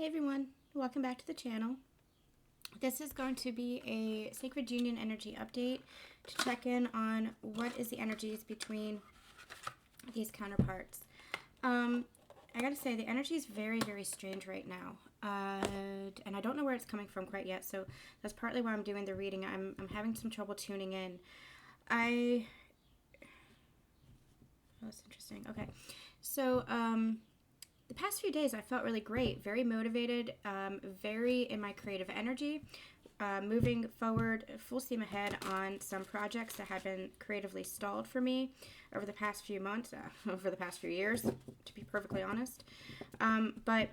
Hey everyone, welcome back to the channel. This is going to be a Sacred Union energy update to check in on what is the energies between these counterparts. I gotta say, the energy is very, very strange right now. And I don't know where it's coming from quite yet, so that's partly why I'm doing the reading. I'm having some trouble tuning in. Oh, that's interesting. Okay. So, the past few days I felt really great, very motivated, very in my creative energy, moving forward full steam ahead on some projects that had been creatively stalled for me over the past few months, over the past few years, to be perfectly honest. But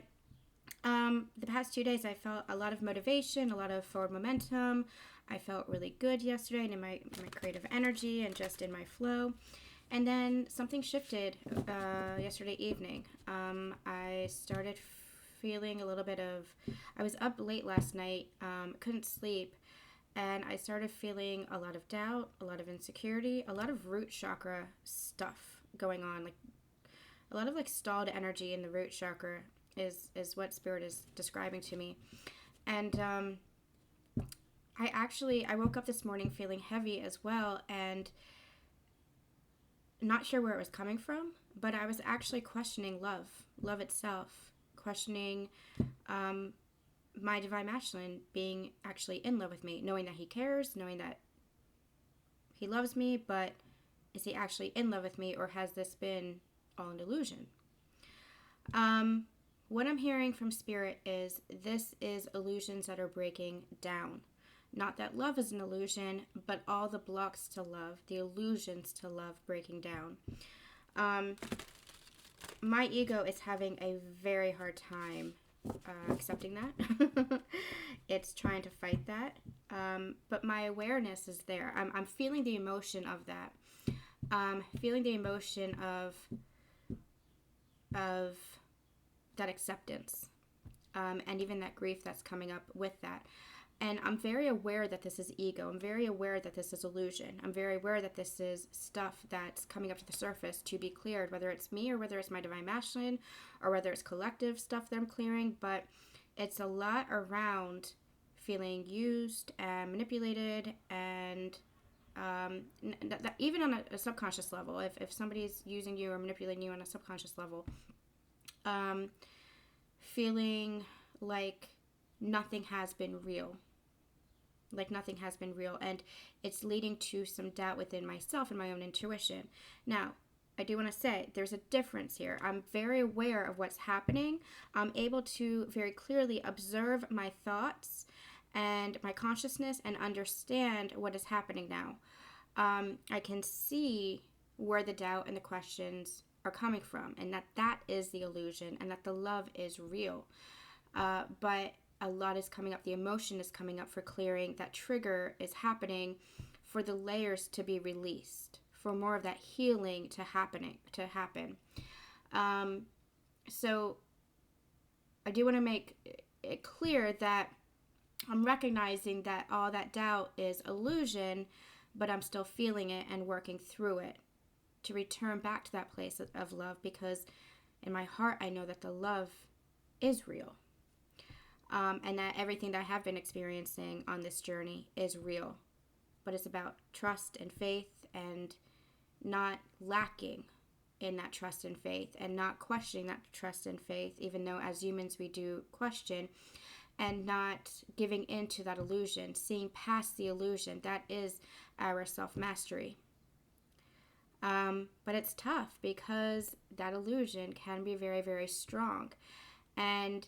the past 2 days I felt a lot of motivation, a lot of forward momentum. I felt really good yesterday and in my creative energy and just in my flow. And then something shifted yesterday evening. I started feeling a little bit of, I was up late last night, couldn't sleep, and I started feeling a lot of doubt, a lot of insecurity, a lot of root chakra stuff going on, like a lot of like stalled energy in the root chakra is what Spirit is describing to me. And I woke up this morning feeling heavy as well, and not sure where it was coming from, but I was actually questioning love itself, questioning my divine masculine being actually in love with me, knowing that he cares, knowing that he loves me, but is he actually in love with me, or has this been all an illusion? What I'm hearing from Spirit is this is illusions that are breaking down. Not that love is an illusion, but all the blocks to love, the illusions to love breaking down. My ego is having a very hard time accepting that. It's trying to fight that. But my awareness is there. I'm feeling the emotion of that. Feeling the emotion of that acceptance. And even that grief that's coming up with that. And I'm very aware that this is ego. I'm very aware that this is illusion. I'm very aware that this is stuff that's coming up to the surface to be cleared, whether it's me or whether it's my divine masculine or whether it's collective stuff that I'm clearing. But it's a lot around feeling used and manipulated, and even on a subconscious level, if somebody's using you or manipulating you on a subconscious level, feeling like nothing has been real. Like nothing has been real, and it's leading to some doubt within myself and my own intuition. Now, I do want to say there's a difference here. I'm very aware of what's happening. I'm able to very clearly observe my thoughts and my consciousness and understand what is happening now. I can see where the doubt and the questions are coming from, and that is the illusion, and that the love is real. But a lot is coming up. The emotion is coming up for clearing. That trigger is happening for the layers to be released, for more of that healing to happen. So I do want to make it clear that I'm recognizing that all that doubt is illusion, but I'm still feeling it and working through it to return back to that place of love, because in my heart I know that the love is real. And that everything that I have been experiencing on this journey is real. But it's about trust and faith, and not lacking in that trust and faith, and not questioning that trust and faith, even though as humans we do question, and not giving into that illusion, seeing past the illusion. That is our self-mastery. But it's tough because that illusion can be very, very strong. And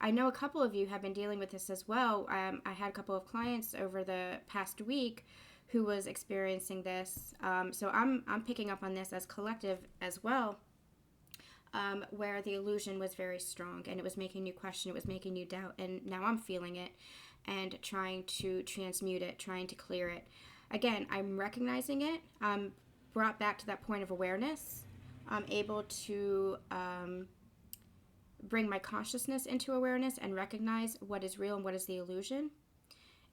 I know a couple of you have been dealing with this as well. I had a couple of clients over the past week who was experiencing this. So I'm picking up on this as collective as well, where the illusion was very strong and it was making you question, it was making you doubt. And now I'm feeling it and trying to transmute it, trying to clear it. Again, I'm recognizing it. I'm brought back to that point of awareness. I'm able to bring my consciousness into awareness and recognize what is real and what is the illusion,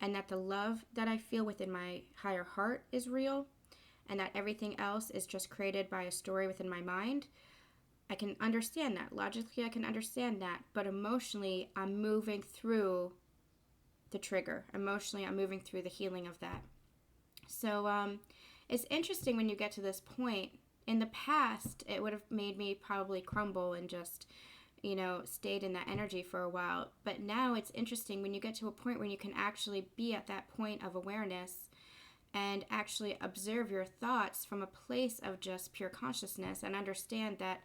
and that the love that I feel within my higher heart is real, and that everything else is just created by a story within my mind. I can understand that. Logically, I can understand that. But emotionally, I'm moving through the trigger. Emotionally, I'm moving through the healing of that. So it's interesting when you get to this point. In the past, it would have made me probably crumble and just, stayed in that energy for a while. But now it's interesting when you get to a point where you can actually be at that point of awareness and actually observe your thoughts from a place of just pure consciousness and understand that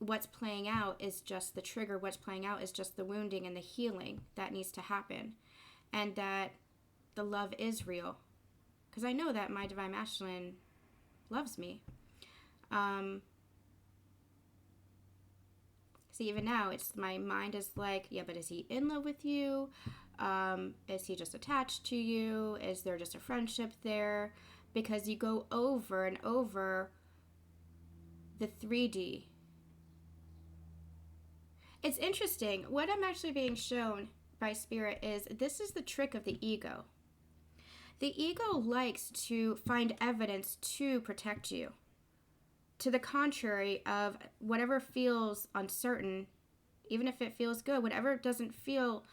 what's playing out is just the trigger, what's playing out is just the wounding and the healing that needs to happen, and that the love is real. Because I know that my Divine Masculine loves me. See, even now, my mind is like, yeah, but is he in love with you? Is he just attached to you? Is there just a friendship there? Because you go over and over the 3D. It's interesting. What I'm actually being shown by Spirit is this is the trick of the ego. The ego likes to find evidence to protect you. To the contrary of whatever feels uncertain, even if it feels good, whatever doesn't feel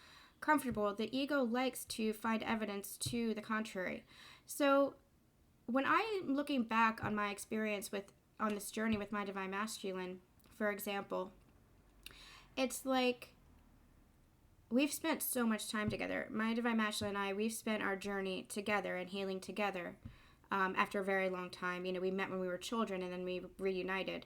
comfortable, the ego likes to find evidence to the contrary. So when I'm looking back on my experience on this journey with my Divine Masculine, for example, it's like we've spent so much time together. My Divine Masculine and I, we've spent our journey together and healing together after a very long time. We met when we were children and then we reunited.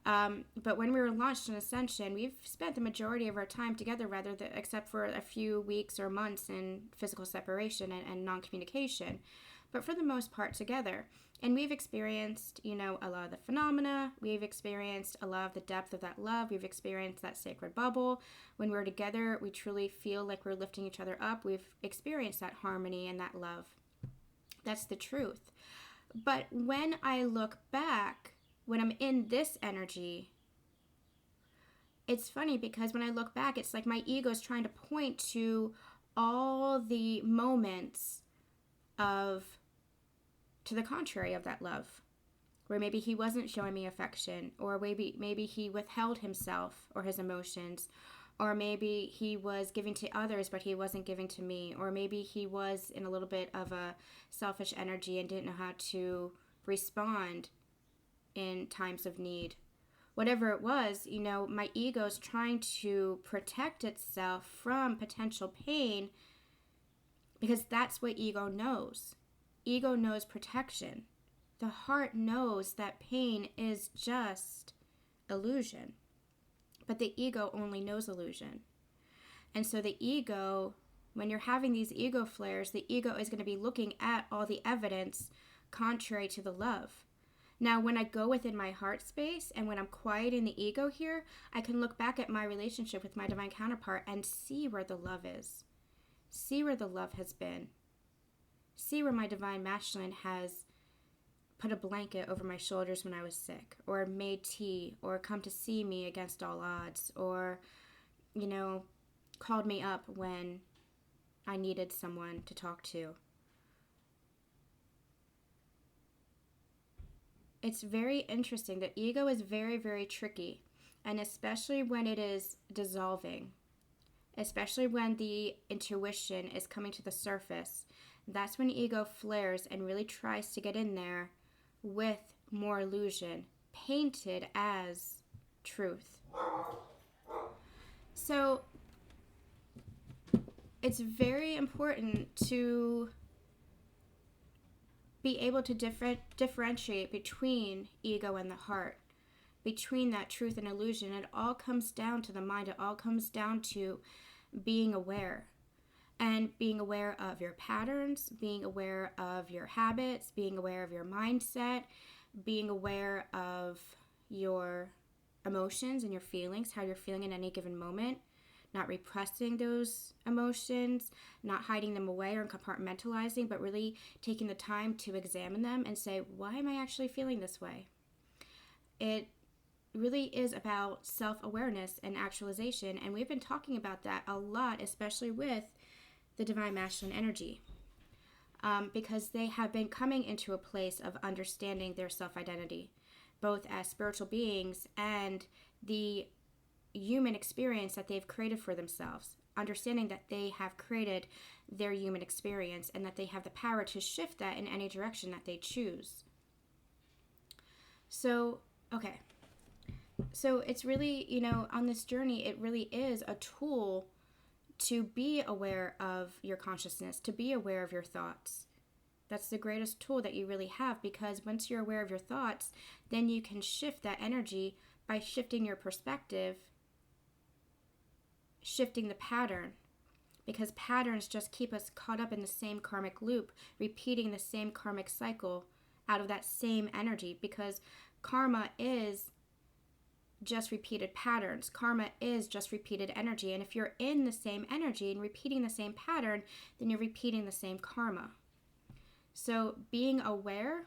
But when we were launched in Ascension, we've spent the majority of our time together, except for a few weeks or months in physical separation and non-communication, but for the most part together. And we've experienced, a lot of the phenomena. We've experienced a lot of the depth of that love. We've experienced that sacred bubble. When we're together, we truly feel like we're lifting each other up. We've experienced that harmony and that love. That's the truth. But when I look back, when I'm in this energy, it's funny because when I look back, it's like my ego is trying to point to all the moments to the contrary of that love, where maybe he wasn't showing me affection, or maybe he withheld himself or his emotions, or maybe he was giving to others but he wasn't giving to me, or maybe he was in a little bit of a selfish energy and didn't know how to respond in times of need. Whatever it was, my ego's trying to protect itself from potential pain, because that's what ego knows. Ego knows protection. The heart knows that pain is just illusion. But the ego only knows illusion. And so the ego, when you're having these ego flares, the ego is going to be looking at all the evidence contrary to the love. Now, when I go within my heart space and when I'm quieting the ego here, I can look back at my relationship with my divine counterpart and see where the love is. See where the love has been. See where my Divine Masculine has put a blanket over my shoulders when I was sick, or made tea, or come to see me against all odds, or, called me up when I needed someone to talk to. It's very interesting. The ego is very, very tricky, and especially when it is dissolving, especially when the intuition is coming to the surface. That's when ego flares and really tries to get in there with more illusion, painted as truth. So it's very important to be able to differentiate between ego and the heart, between that truth and illusion. It all comes down to the mind. It all comes down to being aware. And being aware of your patterns, being aware of your habits, being aware of your mindset, being aware of your emotions and your feelings, how you're feeling in any given moment, not repressing those emotions, not hiding them away or compartmentalizing, but really taking the time to examine them and say, why am I actually feeling this way? It really is about self-awareness and actualization, and we've been talking about that a lot, especially with the Divine Masculine energy, because they have been coming into a place of understanding their self-identity. both as spiritual beings and the human experience that they've created for themselves, understanding that they have created their human experience and that they have the power to shift that in any direction that they choose. So, okay. So it's really, on this journey, it really is a tool to be aware of your consciousness, to be aware of your thoughts. That's the greatest tool that you really have, because once you're aware of your thoughts, then you can shift that energy by shifting your perspective, shifting the pattern, because patterns just keep us caught up in the same karmic loop, repeating the same karmic cycle out of that same energy, because karma is just repeated patterns. Karma is just repeated energy. And if you're in the same energy and repeating the same pattern, then you're repeating the same karma. So being aware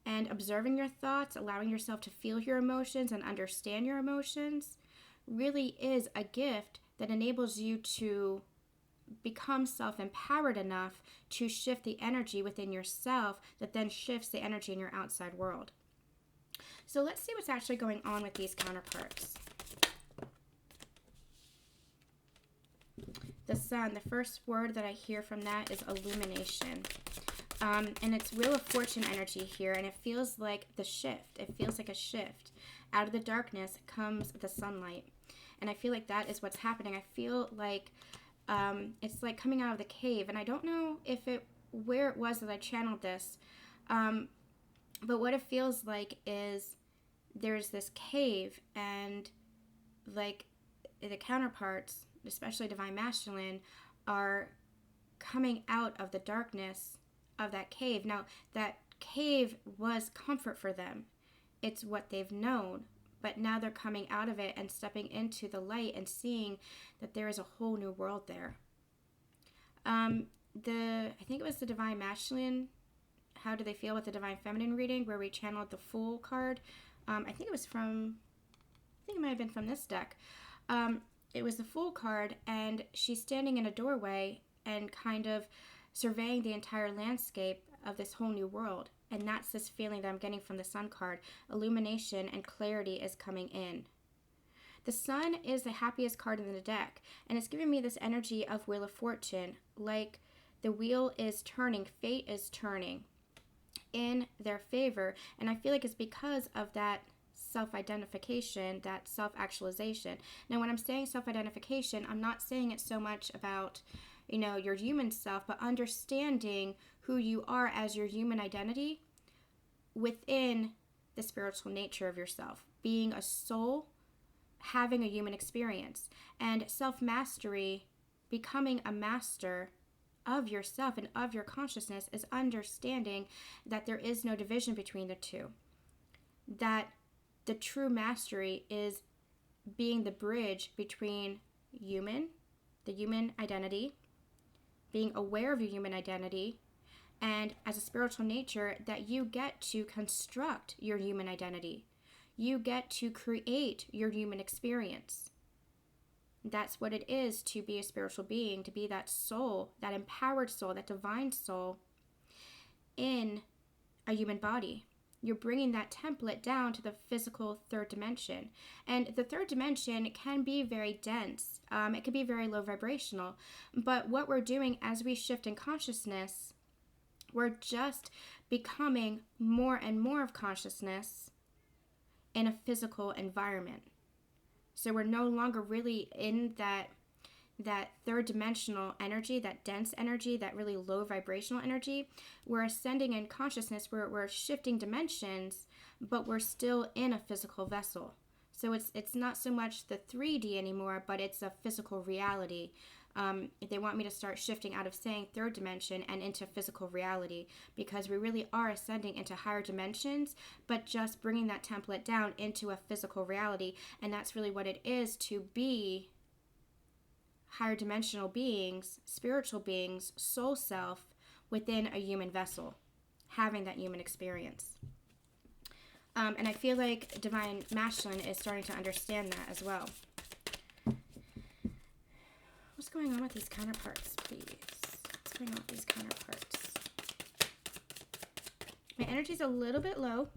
and observing your thoughts, allowing yourself to feel your emotions and understand your emotions, really is a gift that enables you to become self-empowered enough to shift the energy within yourself that then shifts the energy in your outside world. So let's see what's actually going on with these counterparts. The sun, the first word that I hear from that is illumination. And it's Wheel of Fortune energy here, and it feels like the shift. It feels like a shift. Out of the darkness comes the sunlight. And I feel like that is what's happening. I feel like it's like coming out of the cave. And I don't know where it was that I channeled this. But what it feels like is there's this cave, and like the counterparts, especially Divine Masculine, are coming out of the darkness of that cave. Now, that cave was comfort for them. It's what they've known. But now they're coming out of it and stepping into the light and seeing that there is a whole new world there. I think it was the Divine Masculine, How Do They Feel with the Divine Feminine reading, where we channeled the Fool card. I think it might have been from this deck. It was the Fool card, and she's standing in a doorway and kind of surveying the entire landscape of this whole new world. And that's this feeling that I'm getting from the Sun card. Illumination and clarity is coming in. The Sun is the happiest card in the deck, and it's giving me this energy of Wheel of Fortune, like the wheel is turning, fate is turning in their favor. And I feel like it's because of that self-identification, that self-actualization. Now, when I'm saying self-identification, I'm not saying it so much about, your human self, but understanding who you are as your human identity within the spiritual nature of yourself, being a soul, having a human experience, and self-mastery, becoming a master of yourself and of your consciousness, is understanding that there is no division between the two, that the true mastery is being the bridge between the human identity, being aware of your human identity, and as a spiritual nature, that you get to construct your human identity. You get to create your human experience. That's what it is to be a spiritual being, to be that soul, that empowered soul, that divine soul in a human body. You're bringing that template down to the physical third dimension. And the third dimension can be very dense. It can be very low vibrational. But what we're doing as we shift in consciousness, we're just becoming more and more of consciousness in a physical environment. So we're no longer really in that third dimensional energy, that dense energy, that really low vibrational energy. We're ascending in consciousness, we're shifting dimensions, but we're still in a physical vessel. So it's not so much the 3D anymore, but it's a physical reality. They want me to start shifting out of saying third dimension and into physical reality, because we really are ascending into higher dimensions, but just bringing that template down into a physical reality. And that's really what it is to be higher dimensional beings, spiritual beings, soul self within a human vessel, having that human experience. And I feel like Divine Masculine is starting to understand that as well. What's going on with these counterparts, please? What's going on with these counterparts? My energy's a little bit low.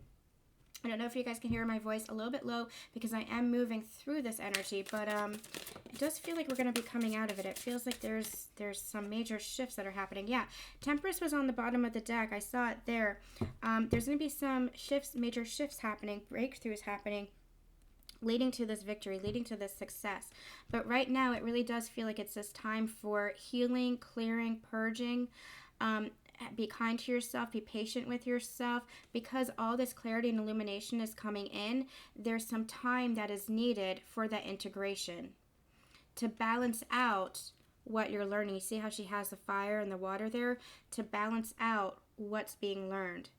I don't know if you guys can hear my voice a little bit low because I am moving through this energy, but it does feel like we're going to be coming out of it. It feels like there's some major shifts that are happening. Yeah, Temperance was on the bottom of the deck. I saw it there. There's going to be some shifts, major shifts happening, breakthroughs happening, leading to this victory, leading to this success. But right now, it really does feel like it's this time for healing, clearing, purging. Be kind to yourself, be patient with yourself, because all this clarity and illumination is coming in. There's some time that is needed for that integration to balance out what you're learning. You see how she has the fire and the water there? To balance out what's being learned.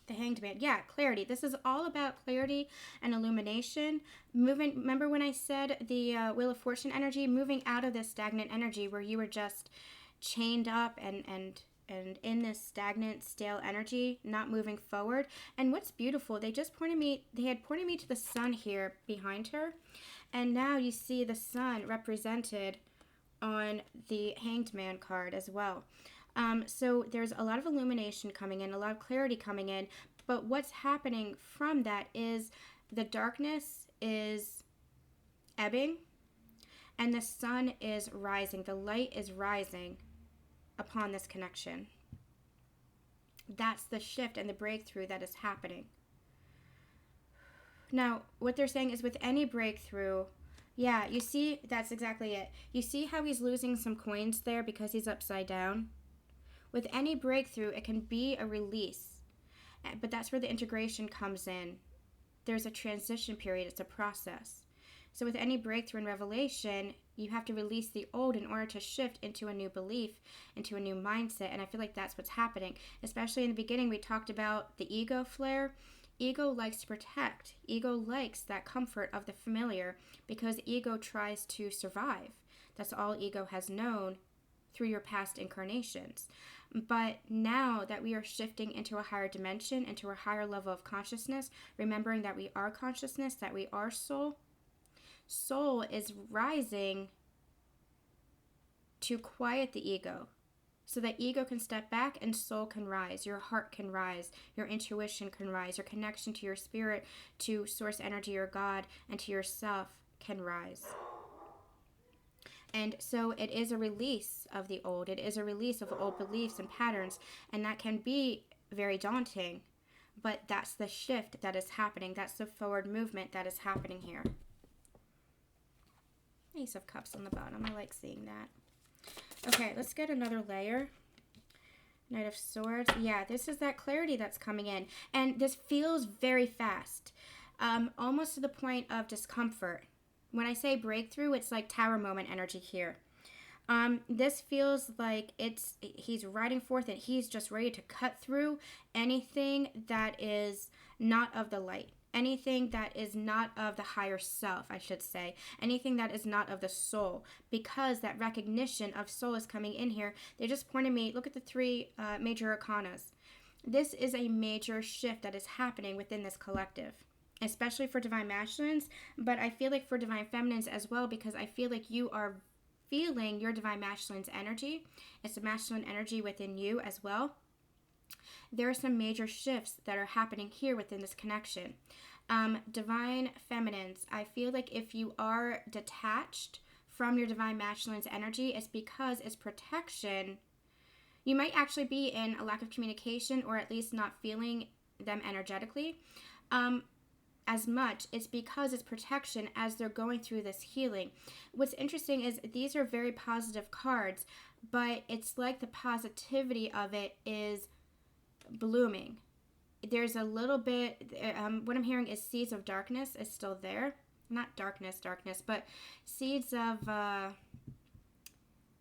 The Hanged Man. Yeah, clarity. This is all about clarity and illumination. Moving, remember when I said the Wheel of Fortune energy? Moving out of this stagnant energy where you were just chained up and in this stagnant, stale energy, not moving forward. And what's beautiful, they had pointed me to the sun here behind her. And now you see the sun represented on the Hanged Man card as well. So there's a lot of illumination coming in, a lot of clarity coming in, but what's happening from that is the darkness is ebbing and the sun is rising. The light is rising upon this connection. That's the shift and the breakthrough that is happening. Now, what they're saying is with any breakthrough, yeah, you see, that's exactly it. You see how he's losing some coins there because he's upside down? With any breakthrough, it can be a release, but that's where the integration comes in. There's a transition period. It's a process. So with any breakthrough and revelation, you have to release the old in order to shift into a new belief, into a new mindset, and I feel like that's what's happening. Especially in the beginning, we talked about the ego flare. Ego likes to protect. Ego likes that comfort of the familiar because ego tries to survive. That's all ego has known through your past incarnations. But now that we are shifting into a higher dimension, into a higher level of consciousness, remembering that we are consciousness, that we are soul, soul is rising to quiet the ego so that ego can step back and soul can rise, your heart can rise, your intuition can rise, your connection to your spirit, to source energy or God, and to yourself can rise. And so it is a release of the old. It is a release of old beliefs and patterns. And that can be very daunting. But that's the shift that is happening. That's the forward movement that is happening here. Ace of Cups on the bottom. I like seeing that. Okay, let's get another layer. Knight of Swords. Yeah, this is that clarity that's coming in. And this feels very fast. Almost to the point of discomfort. When I say breakthrough, it's like tower moment energy here. This feels like he's riding forth and he's just ready to cut through anything that is not of the light. Anything that is not of the higher self, I should say. Anything that is not of the soul. Because that recognition of soul is coming in here. They just pointed me, look at the three major arcanas. This is a major shift that is happening within this collective. Especially for Divine Masculines, but I feel like for Divine Feminines as well, because I feel like you are feeling your Divine Masculine's energy. It's a masculine energy within you as well. There are some major shifts that are happening here within this connection. Divine Feminines, I feel like if you are detached from your Divine Masculine's energy, it's because it's protection. You might actually be in a lack of communication or at least not feeling them energetically. As much, it's because it's protection as they're going through this healing. What's interesting is these are very positive cards, but it's like the positivity of it is blooming. There's a little bit, what I'm hearing is seeds of darkness is still there. Not darkness, but seeds of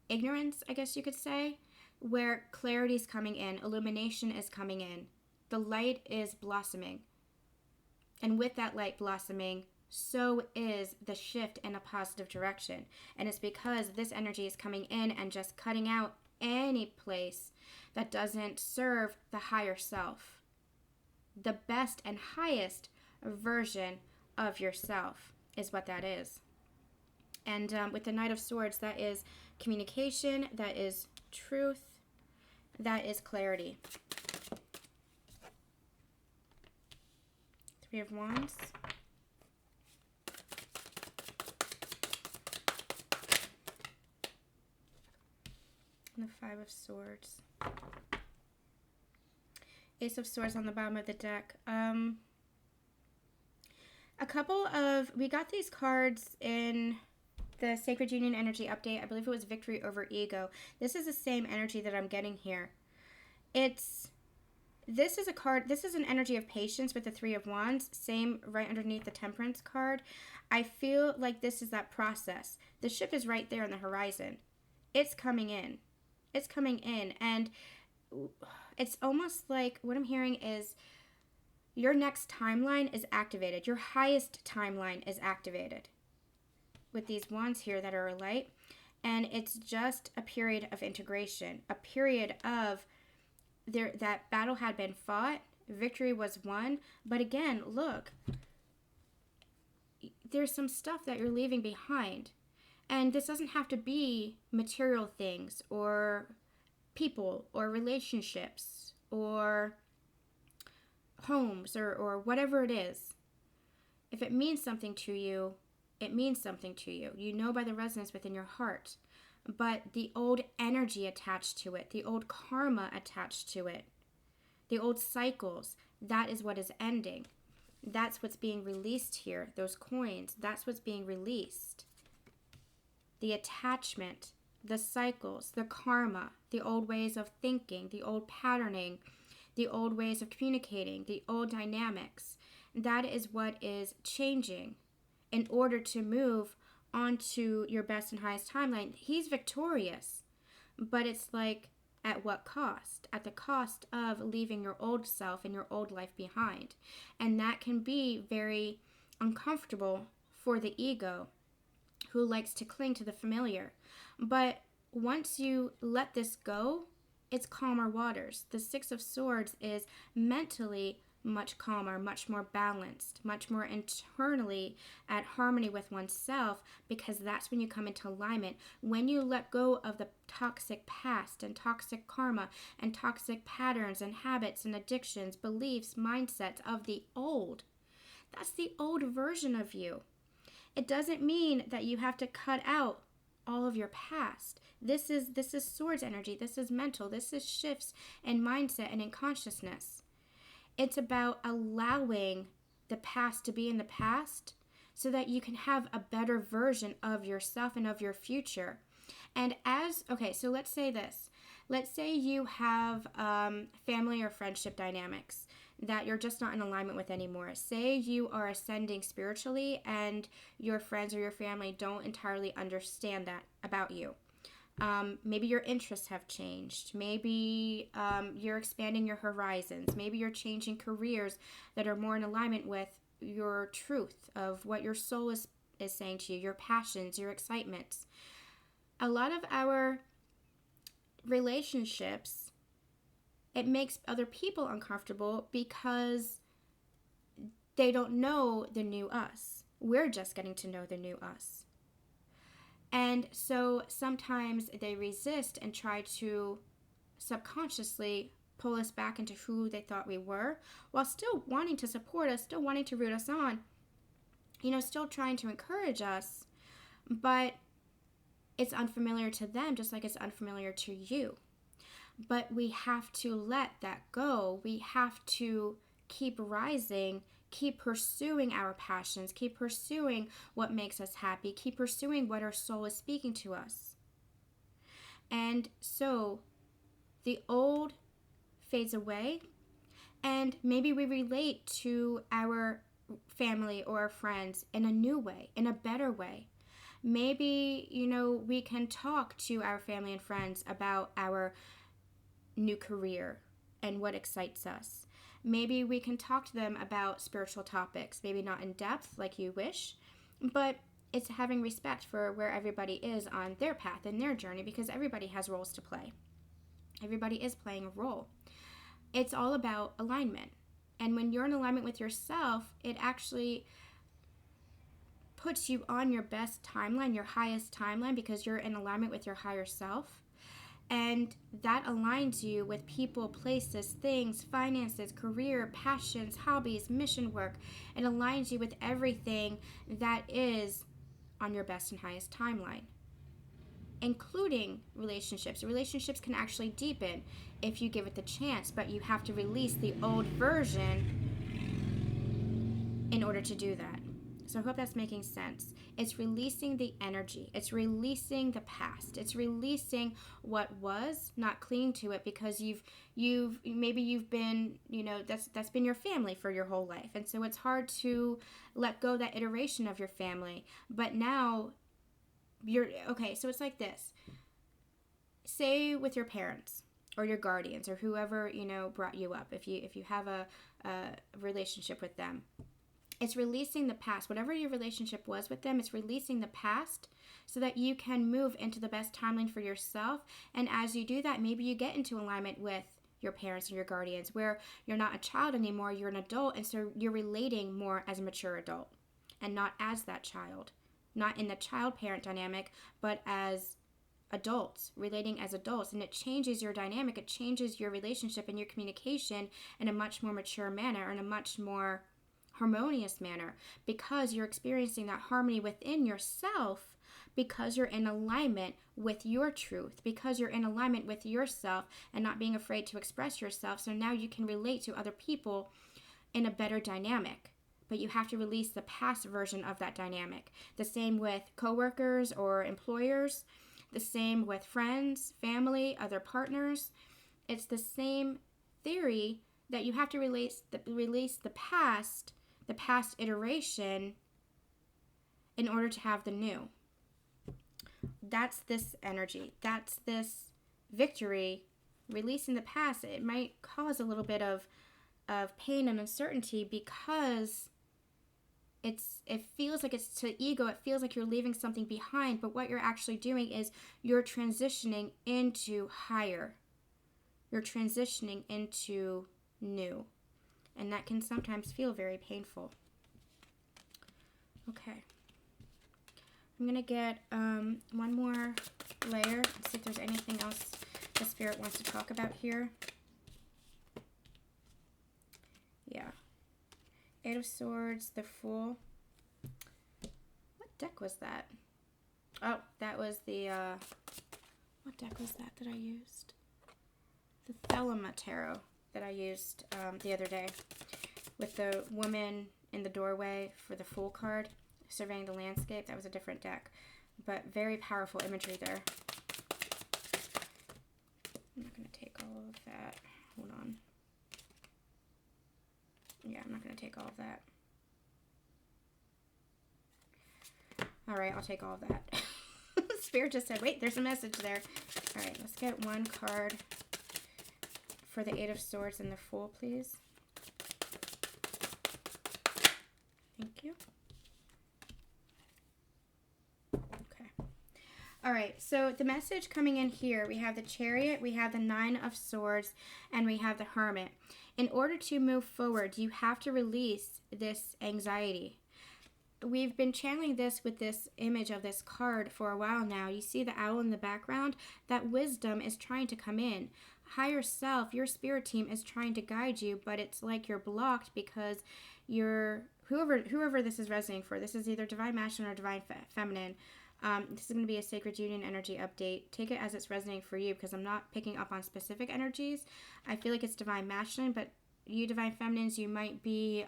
ignorance, I guess you could say, where clarity is coming in, illumination is coming in. The light is blossoming. And with that light blossoming, so is the shift in a positive direction. And it's because this energy is coming in and just cutting out any place that doesn't serve the higher self. The best and highest version of yourself is what that is. And with the Knight of Swords, that is communication, that is truth, that is clarity. Three of Wands. And the Five of Swords. Ace of Swords on the bottom of the deck. We got these cards in the Sacred Union Energy Update. I believe it was Victory Over Ego. This is the same energy that I'm getting here. This is an energy of patience with the Three of Wands, same right underneath the Temperance card. I feel like this is that process. The ship is right there on the horizon. It's coming in. It's coming in, and it's almost like what I'm hearing is your next timeline is activated. Your highest timeline is activated with these wands here that are light, and it's just a period of integration, a period of that battle had been fought, victory was won, but again, look, there's some stuff that you're leaving behind. And this doesn't have to be material things or people or relationships or homes or whatever it is. If it means something to you, it means something to you. You know by the resonance within your heart. But the old energy attached to it, the old karma attached to it, the old cycles, that is what is ending. That's what's being released here. Those coins, that's what's being released. The attachment, the cycles, the karma, the old ways of thinking, the old patterning, the old ways of communicating, the old dynamics. That is what is changing in order to move onto your best and highest timeline. He's victorious, but it's like, at what cost? At the cost of leaving your old self and your old life behind. And that can be very uncomfortable for the ego, who likes to cling to the familiar. But once you let this go, it's calmer waters. The Six of Swords is mentally much calmer, much more balanced, much more internally at harmony with oneself, because that's when you come into alignment. When you let go of the toxic past and toxic karma and toxic patterns and habits and addictions, beliefs, mindsets of the old. That's the old version of you. It doesn't mean that you have to cut out all of your past. This is swords energy. This is mental. This is shifts in mindset and in consciousness. It's about allowing the past to be in the past so that you can have a better version of yourself and of your future. And so let's say this. Let's say you have family or friendship dynamics that you're just not in alignment with anymore. Say you are ascending spiritually and your friends or your family don't entirely understand that about you. Maybe your interests have changed. Maybe you're expanding your horizons. Maybe you're changing careers that are more in alignment with your truth of what your soul is saying to you, your passions, your excitements. A lot of our relationships, it makes other people uncomfortable because they don't know the new us. We're just getting to know the new us. And so sometimes they resist and try to subconsciously pull us back into who they thought we were, while still wanting to support us, still wanting to root us on, still trying to encourage us. But it's unfamiliar to them, just like it's unfamiliar to you. But we have to let that go. We have to keep rising, keep pursuing our passions, keep pursuing what makes us happy, keep pursuing what our soul is speaking to us. And so the old fades away, and maybe we relate to our family or our friends in a new way, in a better way. Maybe, we can talk to our family and friends about our new career and what excites us. Maybe we can talk to them about spiritual topics, maybe not in depth like you wish, but it's having respect for where everybody is on their path and their journey, because everybody has roles to play. Everybody is playing a role. It's all about alignment. And when you're in alignment with yourself, it actually puts you on your best timeline, your highest timeline, because you're in alignment with your higher self. And that aligns you with people, places, things, finances, career, passions, hobbies, mission work. It aligns you with everything that is on your best and highest timeline, including relationships. Relationships can actually deepen if you give it the chance, but you have to release the old version in order to do that. So I hope that's making sense. It's releasing the energy. It's releasing the past. It's releasing what was, not clinging to it, because you've been, that's been your family for your whole life. And so it's hard to let go of that iteration of your family. But now so it's like this. Say with your parents or your guardians or whoever, brought you up, if you have a relationship with them. It's releasing the past. Whatever your relationship was with them, it's releasing the past so that you can move into the best timeline for yourself. And as you do that, maybe you get into alignment with your parents and your guardians, where you're not a child anymore, you're an adult, and so you're relating more as a mature adult and not as that child. Not in the child-parent dynamic, but as adults, relating as adults. And it changes your dynamic. It changes your relationship and your communication in a much more mature manner, in a much more harmonious manner, because you're experiencing that harmony within yourself, because you're in alignment with your truth, because you're in alignment with yourself and not being afraid to express yourself. So now you can relate to other people in a better dynamic. But you have to release the past version of that dynamic. The same with coworkers or employers, the same with friends, family, other partners. It's the same theory that you have to release the past iteration in order to have the new. That's this energy. That's this victory. Releasing the past, it might cause a little bit of pain and uncertainty, because it feels like it's to ego. It feels like you're leaving something behind, but what you're actually doing is you're transitioning into higher. You're transitioning into new. And that can sometimes feel very painful. Okay. I'm going to get one more layer and see if there's anything else the Spirit wants to talk about here. Yeah. Eight of Swords, the Fool. What deck was that? Oh, that was the, what deck was that I used? The Montero that I used the other day, with the woman in the doorway for the Fool card, surveying the landscape. That was a different deck, but very powerful imagery there. I'm not going to take all of that. Hold on. Yeah, I'm not going to take all of that. All right, I'll take all of that. Spirit just said, wait, there's a message there. All right, let's get one card for the Eight of Swords and the Fool, please. Thank you. Okay. All right, so the message coming in here, we have the Chariot, we have the Nine of Swords, and we have the Hermit. In order to move forward, you have to release this anxiety. We've been channeling this with this image of this card for a while now. You see the owl in the background? That wisdom is trying to come in. Higher self, your spirit team is trying to guide you, but it's like you're blocked because you're whoever this is resonating for. This is either divine masculine or divine feminine. This is going to be a sacred union energy update. Take it as it's resonating for you, because I'm not picking up on specific energies. I feel like it's divine masculine, but you divine feminines, you might be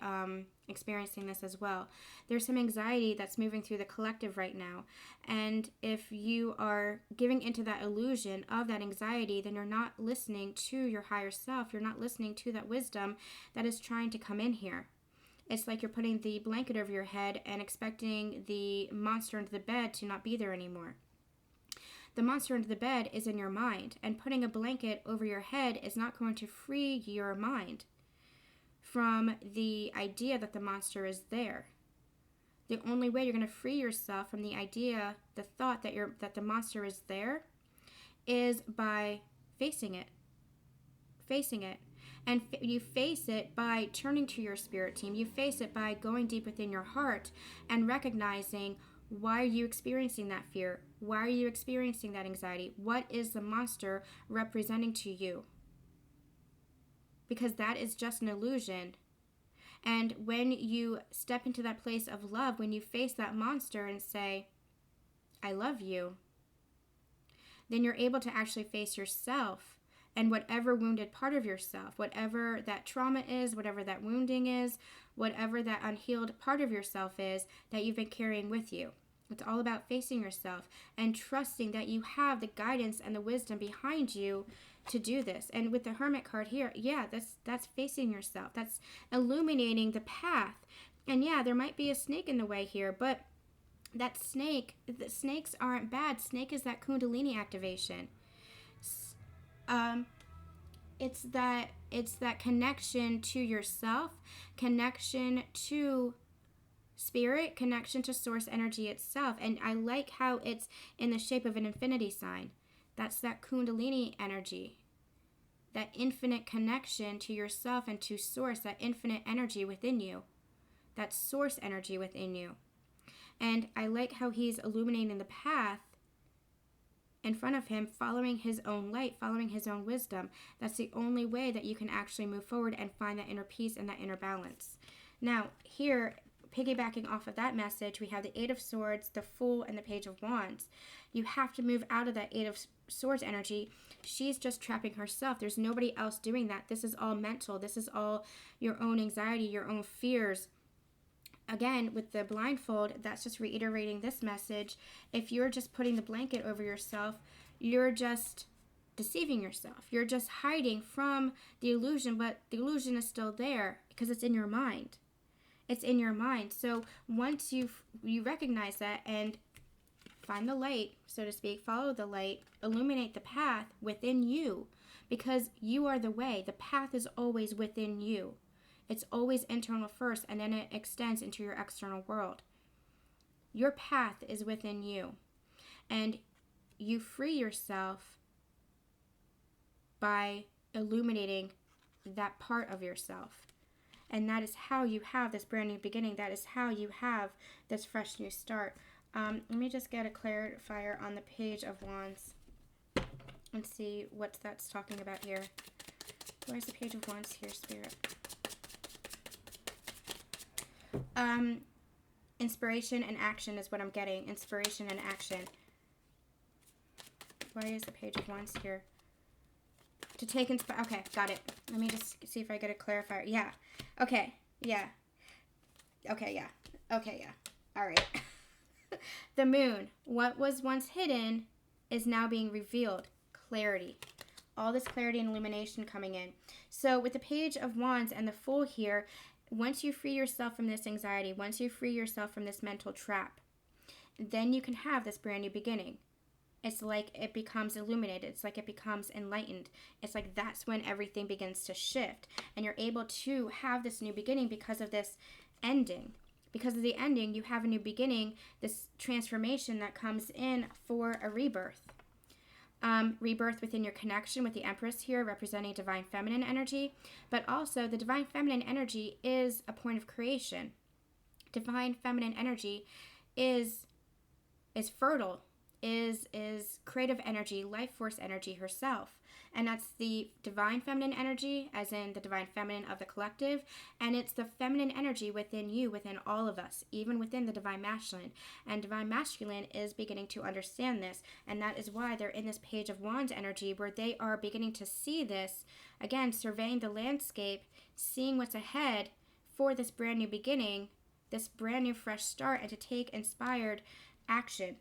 experiencing this as well. There's some anxiety that's moving through the collective right now, and if you are giving into that illusion of that anxiety, then you're not listening to your higher self. You're not listening to that wisdom that is trying to come in here. It's like you're putting the blanket over your head and expecting the monster under the bed to not be there anymore. The monster under the bed is in your mind, and putting a blanket over your head is not going to free your mind from the idea that the monster is there. The only way you're going to free yourself from the idea, the thought that the monster is there, is by facing it. facing it. And you face it by turning to your spirit team. You face it by going deep within your heart and recognizing, why are you experiencing that fear? Why are you experiencing that anxiety? What is the monster representing to you? Because that is just an illusion. And when you step into that place of love, when you face that monster and say, I love you, then you're able to actually face yourself and whatever wounded part of yourself, whatever that trauma is, whatever that wounding is, whatever that unhealed part of yourself is that you've been carrying with you. It's all about facing yourself and trusting that you have the guidance and the wisdom behind you to do this. And with the Hermit card here, yeah, that's facing yourself. That's illuminating the path. And yeah, there might be a snake in the way here, but that snake, the snakes aren't bad. Snake is that Kundalini activation. It's that connection to yourself, connection to spirit, connection to source energy itself. And I like how it's in the shape of an infinity sign. That's that Kundalini energy, that infinite connection to yourself and to source, that infinite energy within you, that source energy within you. And I like how he's illuminating the path in front of him, following his own light, following his own wisdom. That's the only way that you can actually move forward and find that inner peace and that inner balance. Now, here, piggybacking off of that message, we have the Eight of Swords, the Fool, and the Page of Wands. You have to move out of that Eight of Swords energy. She's just trapping herself. There's nobody else doing that. This is all mental. This is all your own anxiety, your own fears. Again, with the blindfold, that's just reiterating this message. If you're just putting the blanket over yourself, you're just deceiving yourself. You're just hiding from the illusion, but the illusion is still there because it's in your mind. It's in your mind. So once you recognize that and find the light, so to speak, follow the light, illuminate the path within you, because you are the way. The path is always within you. It's always internal first, and then it extends into your external world. Your path is within you. And you free yourself by illuminating that part of yourself. And that is how you have this brand new beginning. That is how you have this fresh new start. Let me just get a clarifier on the Page of Wands and see what that's talking about here. Where's the Page of Wands here, Spirit? Inspiration and action is what I'm getting. Inspiration and action. Why is the Page of Wands here? To take okay, got it. Let me just see if I get a clarifier. Yeah. Okay. Yeah. Okay, yeah. Okay, yeah. All right. The Moon. What was once hidden is now being revealed. Clarity. All this clarity and illumination coming in. So with the Page of Wands and the Fool here, once you free yourself from this anxiety, once you free yourself from this mental trap, then you can have this brand new beginning. It's like it becomes illuminated. It's like it becomes enlightened. It's like that's when everything begins to shift. And you're able to have this new beginning because of this ending. Because of the ending, you have a new beginning, this transformation that comes in for a rebirth. Rebirth within your connection with the Empress here, representing divine feminine energy. But also, the divine feminine energy is a point of creation. Divine feminine energy is fertile, is creative energy, life force energy herself. And that's the divine feminine energy, as in the divine feminine of the collective. And it's the feminine energy within you, within all of us, even within the divine masculine. And divine masculine is beginning to understand this. And that is why they're in this Page of Wands energy, where they are beginning to see this, again, surveying the landscape, seeing what's ahead for this brand new beginning, this brand new fresh start, and to take inspired action.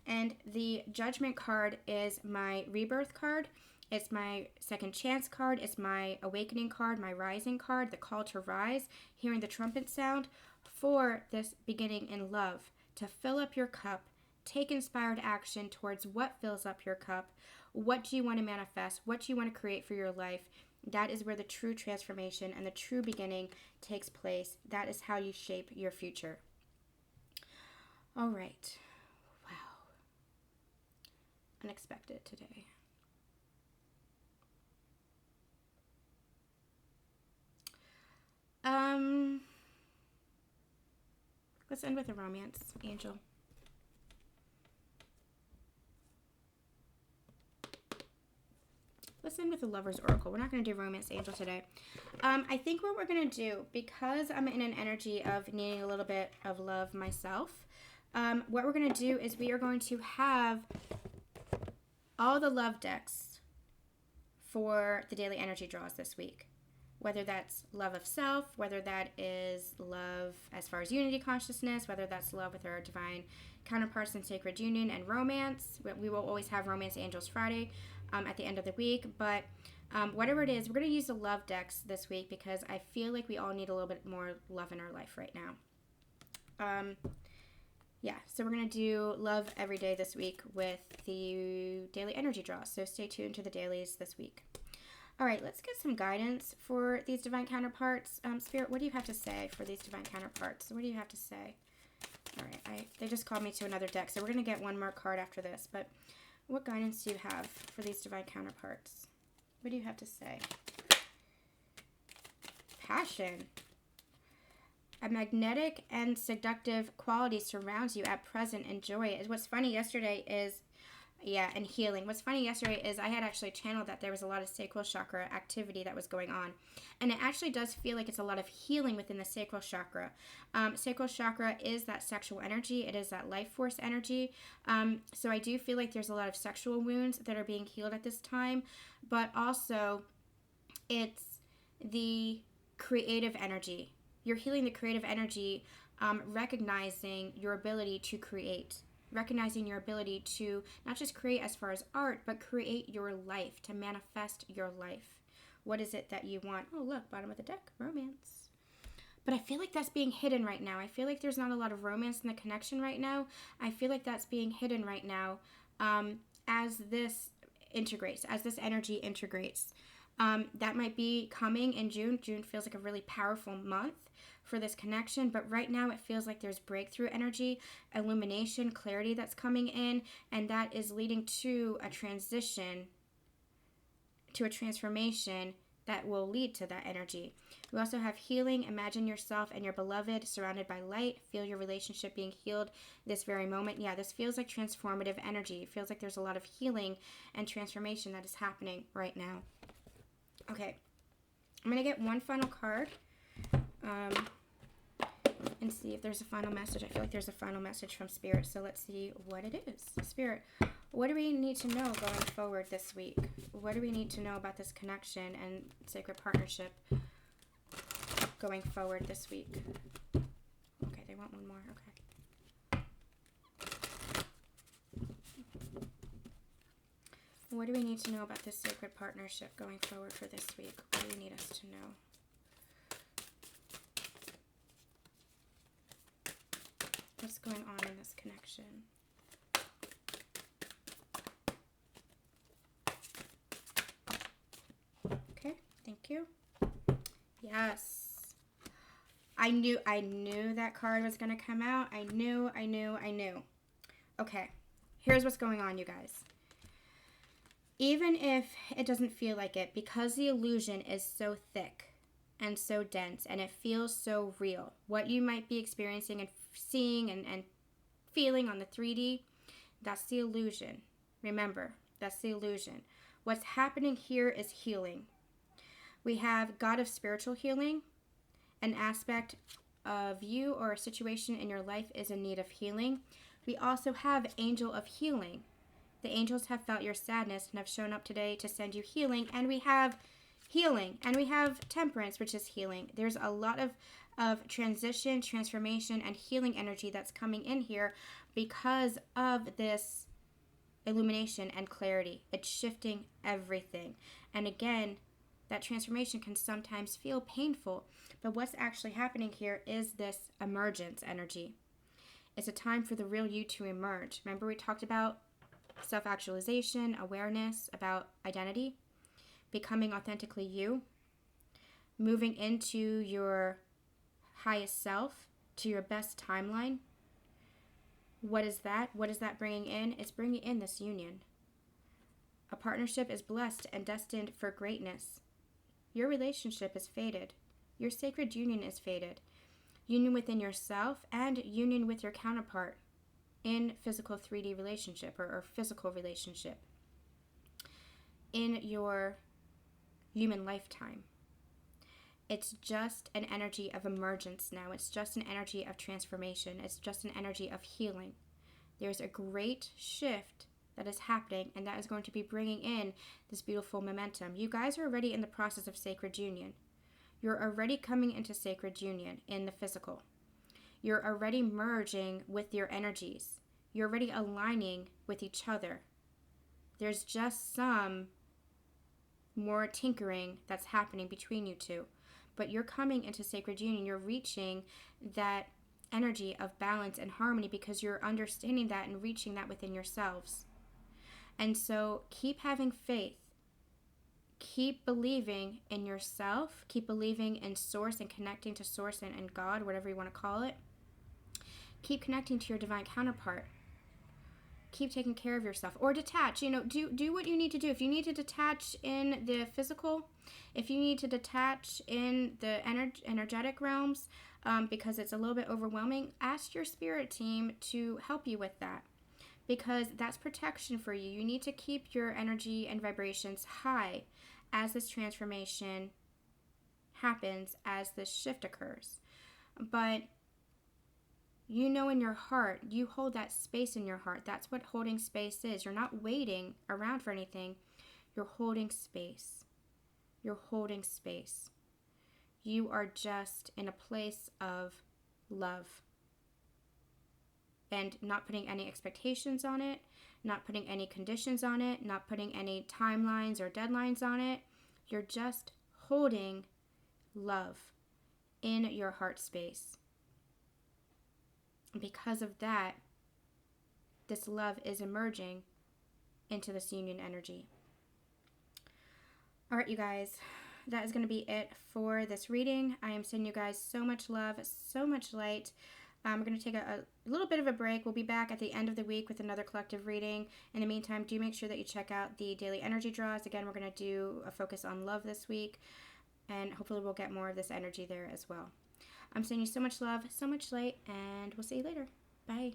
And the Judgment card is my rebirth card. It's my second chance card. It's my awakening card, my rising card, the call to rise, hearing the trumpet sound for this beginning in love. To fill up your cup, take inspired action towards what fills up your cup. What do you want to manifest? What do you want to create for your life? That is where the true transformation and the true beginning takes place. That is how you shape your future. All right. Wow. Unexpected today. Let's end with a romance angel. Let's end with the Lover's Oracle. We're not going to do Romance Angel today. I think what we're going to do, because I'm in an energy of needing a little bit of love myself, what we're going to do is we are going to have all the love decks for the daily energy draws this week. Whether that's love of self, whether that is love as far as unity consciousness, whether that's love with our divine counterparts in sacred union and romance. We will always have Romance Angels Friday at the end of the week, but whatever it is, we're going to use the love decks this week because I feel like we all need a little bit more love in our life right now. Yeah, so we're going to do love every day this week with the daily energy draws, so stay tuned to the dailies this week. All right, let's get some guidance for these divine counterparts. Spirit, what do you have to say for these divine counterparts? What do you have to say? All right, they just called me to another deck, so we're going to get one more card after this, but what guidance do you have for these divine counterparts? What do you have to say? Passion. A magnetic and seductive quality surrounds you at present. Enjoy it. What's funny yesterday is, and healing. What's funny yesterday is I had actually channeled that there was a lot of sacral chakra activity that was going on. And it actually does feel like it's a lot of healing within the sacral chakra. Sacral chakra is that sexual energy. It is that life force energy. So I do feel like there's a lot of sexual wounds that are being healed at this time. But also, it's the creative energy. You're healing the creative energy, recognizing your ability to create. Recognizing your ability to not just create as far as art, but create your life, to manifest your life. What is it that you want? Oh, look, bottom of the deck, romance. But I feel like that's being hidden right now. I feel like there's not a lot of romance in the connection right now. I feel like that's being hidden right now as this integrates, as this energy integrates. That might be coming in June. June feels like a really powerful month for this connection, but right now it feels like there's breakthrough energy, illumination, clarity that's coming in, and that is leading to a transition, to a transformation that will lead to that energy. We also have healing. Imagine yourself and your beloved surrounded by light. Feel your relationship being healed this very moment. Yeah, this feels like transformative energy. It feels like there's a lot of healing and transformation that is happening right now. Okay, I'm going to get one final card and see if there's a final message. I feel like there's a final message from Spirit, so let's see what it is. Spirit, what do we need to know going forward this week? What do we need to know about this connection and sacred partnership going forward this week? Okay, they want one more. Okay. What do we need to know about this sacred partnership going forward for this week? What do you need us to know? What's going on in this connection? Okay, thank you. Yes. I knew that card was going to come out. I knew. Okay, here's what's going on, you guys. Even if it doesn't feel like it, because the illusion is so thick and so dense and it feels so real, what you might be experiencing and seeing and feeling on the 3D, that's the illusion. Remember, that's the illusion. What's happening here is healing. We have God of spiritual healing. An aspect of you or a situation in your life is in need of healing. We also have Angel of Healing. The angels have felt your sadness and have shown up today to send you healing. And we have healing. And we have Temperance, which is healing. There's a lot of transition, transformation, and healing energy that's coming in here because of this illumination and clarity. It's shifting everything. And again, that transformation can sometimes feel painful. But what's actually happening here is this emergence energy. It's a time for the real you to emerge. Remember we talked about self-actualization, awareness, about identity, becoming authentically you, moving into your highest self, to your best timeline. What is that? What is that bringing in? It's bringing in this union. A partnership is blessed and destined for greatness. Your relationship is fated. Your sacred union is fated. union within yourself, and union with your counterpart in physical 3D relationship or physical relationship in your human lifetime. It's just an energy of emergence now. It's just an energy of transformation. It's just an energy of healing. There's a great shift that is happening, and that is going to be bringing in this beautiful momentum. You guys are already in the process of sacred union. You're already coming into sacred union in the physical. You're already merging with your energies. You're already aligning with each other. There's just some more tinkering that's happening between you two. But you're coming into sacred union. You're reaching that energy of balance and harmony because you're understanding that and reaching that within yourselves. And so keep having faith. Keep believing in yourself. Keep believing in source and connecting to source and God, whatever you want to call it. Keep connecting to your divine counterpart. Keep taking care of yourself, or detach. Do what you need to do. If you need to detach in the physical, if you need to detach in the energetic realms, because it's a little bit overwhelming, ask your spirit team to help you with that, because that's protection for you. You need to keep your energy and vibrations high as this transformation happens, as this shift occurs. But in your heart, you hold that space in your heart. That's what holding space is. You're not waiting around for anything. You're holding space. You're holding space. You are just in a place of love. And not putting any expectations on it, not putting any conditions on it, not putting any timelines or deadlines on it. You're just holding love in your heart space. Because of that, this love is emerging into this union energy. All right, you guys, that is going to be it for this reading. I am sending you guys so much love, so much light. We're going to take a little bit of a break. We'll be back at the end of the week with another collective reading. In the meantime, do make sure that you check out the daily energy draws. Again, we're going to do a focus on love this week, and hopefully we'll get more of this energy there as well. I'm sending you so much love, so much light, and we'll see you later. Bye.